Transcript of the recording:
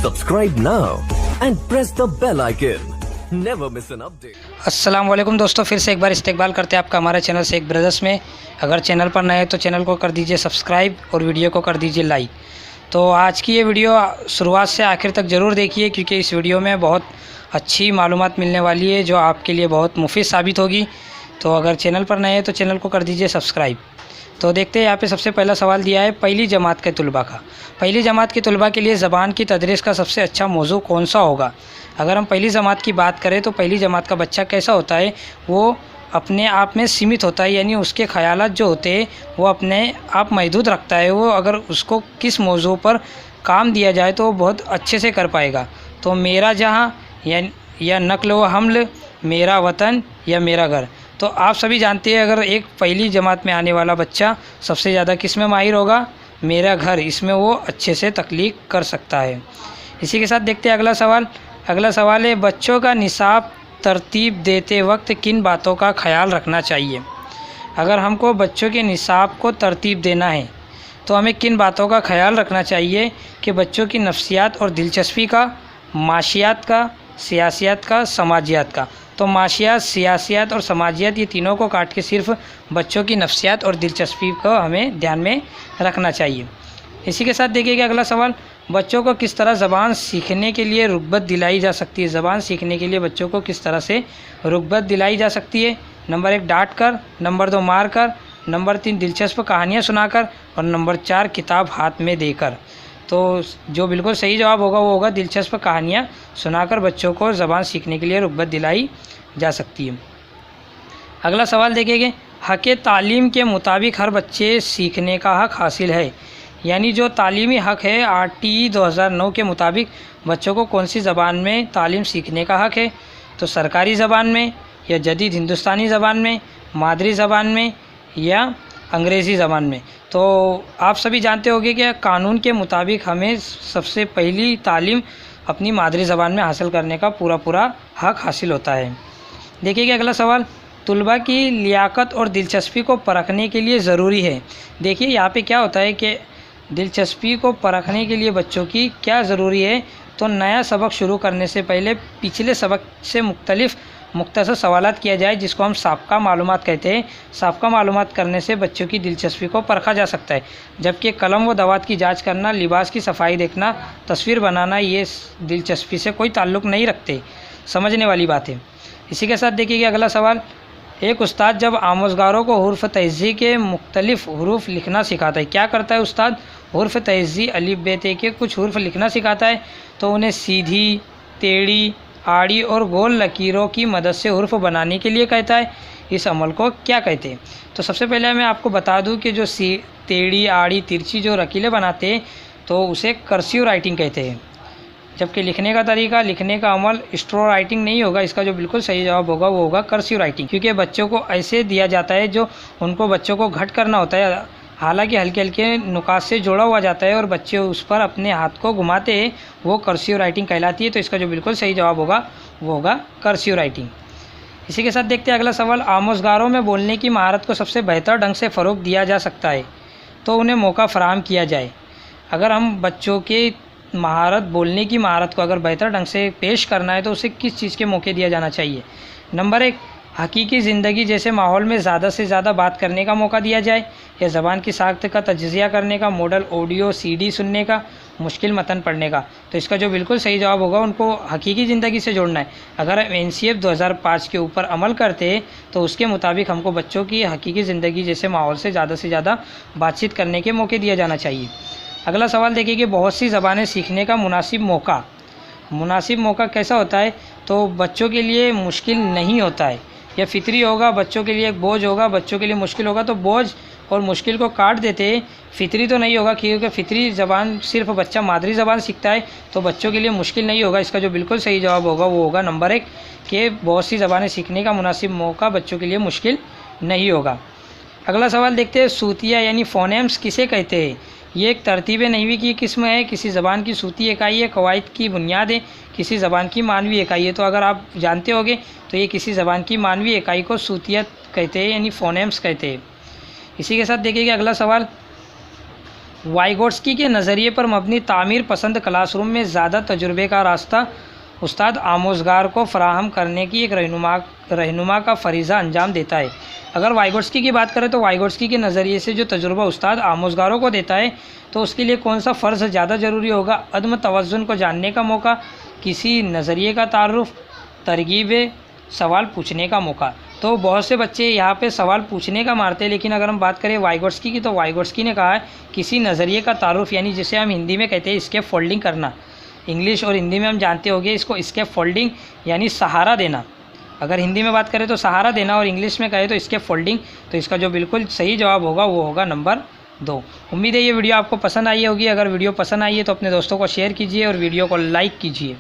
Subscribe now and press the bell icon. Never miss an update. अस्सलाम वालेकुम दोस्तों, फिर से एक बार इस्तकबाल करते हैं आपका हमारे चैनल शेख ब्रदर्स में। अगर चैनल पर नए हैं तो चैनल को कर दीजिए सब्सक्राइब और वीडियो को कर दीजिए लाइक। तो आज की ये वीडियो शुरुआत से आखिर तक ज़रूर देखिए, क्योंकि इस वीडियो में बहुत अच्छी मालूमात मिलने वाली है जो आपके लिए बहुत मुफीद साबित होगी। तो अगर चैनल पर नए हैं तो चैनल को कर दीजिए सब्सक्राइब। तो देखते हैं यहाँ पे सबसे पहला सवाल दिया है पहली जमात के तलबा का। पहली जमात के तलबा के लिए ज़बान की तदरीस का सबसे अच्छा मौजू कौन सा होगा। अगर हम पहली जमात की बात करें तो पहली जमात का बच्चा कैसा होता है, वो अपने आप में सीमित होता है, यानी उसके ख़यालात जो होते हैं वो अपने आप महदूद रखता है। वो अगर उसको किस मौजू पर काम दिया जाए तो वो बहुत अच्छे से कर पाएगा। तो मेरा जहाँ या नक्ल व हमल, मेरा वतन या मेरा घर। तो आप सभी जानते हैं अगर एक पहली जमात में आने वाला बच्चा सबसे ज़्यादा किस में माहिर होगा, मेरा घर, इसमें वो अच्छे से तख्लीक कर सकता है। इसी के साथ देखते हैं अगला सवाल। अगला सवाल है बच्चों का निसाब तरतीब देते वक्त किन बातों का ख्याल रखना चाहिए। अगर हमको बच्चों के निसाब को तरतीब देना है तो हमें किन बातों का ख्याल रखना चाहिए कि बच्चों की नफ्सियात और दिलचस्पी का, माशियात का, सियासियत का, समाजियात का। तो माशियात, सियासियत और समाजियात ये तीनों को काट के सिर्फ बच्चों की नफ्सियात और दिलचस्पी को हमें ध्यान में रखना चाहिए। इसी के साथ देखिएगा अगला सवाल, बच्चों को किस तरह ज़बान सीखने के लिए रुग़बत दिलाई जा सकती है। ज़बान सीखने के लिए बच्चों को किस तरह से रुग़बत दिलाई जा सकती है। नंबर 1 डांट कर, नंबर 2 मार कर, नंबर 3 दिलचस्प कहानियाँ सुनाकर और नंबर 4 किताब हाथ में देकर। तो जो बिल्कुल सही जवाब होगा वो होगा दिलचस्प कहानियाँ सुनाकर बच्चों को ज़बान सीखने के लिए रुग़बत दिलाई जा सकती है। अगला सवाल देखिए, हक़ तालीम के मुताबिक हर बच्चे सीखने का हक़ हासिल है। यानी जो तालीमी हक़ है RTE 2009 के मुताबिक बच्चों को कौन सी ज़बान में तालीम सीखने का हक़ है। तो सरकारी ज़बान में या जदीद हिंदुस्तानी ज़बान में, मादरी ज़बान में या अंग्रेज़ी ज़बान में। तो आप सभी जानते होंगे कि कानून के मुताबिक हमें सबसे पहली तालीम अपनी मादरी ज़बान में हासिल करने का पूरा हक़ हासिल होता है। देखिए कि अगला सवाल, तलबा की लियाकत और दिलचस्पी को परखने के लिए ज़रूरी है। देखिए यहाँ पे क्या होता है कि दिलचस्पी को परखने के लिए बच्चों की क्या ज़रूरी है। तो नया सबक शुरू करने से पहले पिछले सबक से मुख्तसर सवालात किया जाए, जिसको हम साबका मालूमात कहते हैं। साबका मालूमात करने से बच्चों की दिलचस्पी को परखा जा सकता है, जबकि कलम व दवात की जांच करना, लिबास की सफाई देखना, तस्वीर बनाना ये दिलचस्पी से कोई ताल्लुक़ नहीं रखते। समझने वाली बात है। इसी के साथ देखिए अगला सवाल, एक उस्ताद जब आमोज़गारों को हुर्फ़ तहज़ी के मुख्तलिफ़ हुरूफ लिखना सिखाता है। क्या करता है उस्ताद, हुर्फ़ तहज़ी अलिफ बे ते के कुछ हुर्फ लिखना सिखाता है। तो उन्हें सीधी, टेढ़ी, आड़ी और गोल लकीरों की मदद से हुर्फ बनाने के लिए कहता है। इस अमल को क्या कहते हैं। तो सबसे पहले मैं आपको बता दूं कि जो टेढ़ी, आड़ी, तिरछी जो लकीरें बनाते हैं तो उसे कर्सिव राइटिंग कहते हैं। जबकि लिखने का तरीका, लिखने का अमल स्ट्रो राइटिंग नहीं होगा। इसका जो बिल्कुल सही जवाब होगा वो होगा कर्सिव राइटिंग, क्योंकि बच्चों को ऐसे दिया जाता है जो उनको बच्चों को घट करना होता है। हालांकि हल्के हल्के नुकात से जोड़ा हुआ जाता है और बच्चे उस पर अपने हाथ को घुमाते हैं, वो कर्सिव राइटिंग कहलाती है। तो इसका जो बिल्कुल सही जवाब होगा वो होगा कर्सिव राइटिंग। इसी के साथ देखते हैं अगला सवाल, आमोज़गारों में बोलने की महारत को सबसे बेहतर ढंग से फ़रोग़ दिया जा सकता है तो उन्हें मौका फ़राहम किया जाए। अगर हम बच्चों के महारत, बोलने की महारत को अगर बेहतर ढंग से पेश करना है तो उसे किस चीज़ के मौके दिया जाना चाहिए। नंबर 1, हकीकी ज़िंदगी जैसे माहौल में ज़्यादा से ज़्यादा बात करने का मौका दिया जाए, या ज़बान की साख्त का तज्ज़िया करने का, मॉडल ऑडियो CD सुनने का, मुश्किल मतन पढ़ने का। तो इसका जो बिल्कुल सही जवाब होगा उनको हकीकी ज़िंदगी से जोड़ना है। अगर हम NCF 2005 के ऊपर अमल करते हैं तो उसके मुताबिक हमको बच्चों की हकीकी ज़िंदगी जैसे माहौल से ज़्यादा बातचीत करने के मौके दिया जाना चाहिए। अगला सवाल देखिए कि बहुत सी ज़बानें सीखने का मुनासिब मौका कैसा होता है। तो बच्चों के लिए मुश्किल नहीं होता है, यह फितरी होगा। बच्चों के लिए एक बोझ होगा, बच्चों के लिए मुश्किल होगा। तो बोझ और मुश्किल को काट देते हैं, फितरी तो नहीं होगा, क्योंकि फितरी ज़बान सिर्फ बच्चा मादरी ज़बान सीखता है। तो बच्चों के लिए मुश्किल नहीं होगा। इसका जो बिल्कुल सही जवाब होगा वो होगा नंबर 1 कि बहुत सी ज़बानें सीखने का मुनासिब मौका बच्चों के लिए मुश्किल नहीं होगा। अगला सवाल देखते हैं, सूतिया यानी फ़ोनेम्स किसे कहते हैं। ये एक तरतीब नहवी की किस्म है, किसी ज़बान की सूती इकाई है, कवायद की बुनियाद है, किसी ज़बान की मानवी इकाई है। तो अगर आप जानते होंगे तो ये किसी ज़बान की मानवी इकाई को सूतियत कहते हैं, यानी फ़ोनेम्स कहते हैं। इसी के साथ देखिएगा अगला सवाल, वाइगोट्स्की के नज़रिए पर मबनी तामीर पसंद क्लासरूम में ज़्यादा तजुर्बे का रास्ता उस्ताद आमोज़गार को फराहम करने की एक रहनुमा का फरीज़ा अंजाम देता है। अगर वाइगोट्स्की की बात करें तो वाइगोट्स्की के नज़रिए से जो तजुर्बा उस्ताद आमोज़गारों को देता है तो उसके लिए कौन सा फ़र्ज़ ज़्यादा ज़रूरी होगा? अदम तवज़्ज़ुन को जानने का मौका, किसी नज़रिए का तारुफ़, तरगीब सवाल पूछने का मौका। तो बहुत से बच्चे यहाँ पे सवाल पूछने का मारते हैं, लेकिन अगर हम बात करें वाइगोट्स्की की तो वाइगोट्स्की ने कहा है किसी नज़रिए का तारुफ़, यानी जिसे हम हिंदी में कहते हैं स्केप फोल्डिंग करना। इंग्लिश और हिंदी में हम जानते होंगे इसको स्केप फोल्डिंग यानी सहारा देना। अगर हिंदी में बात करें तो सहारा देना और इंग्लिश में कहें तो स्केप फोल्डिंग। तो इसका जो बिल्कुल सही जवाब होगा वो होगा नंबर 2। उम्मीद है ये वीडियो आपको पसंद आई होगी। अगर वीडियो पसंद आई है तो अपने दोस्तों को शेयर कीजिए और वीडियो को लाइक कीजिए।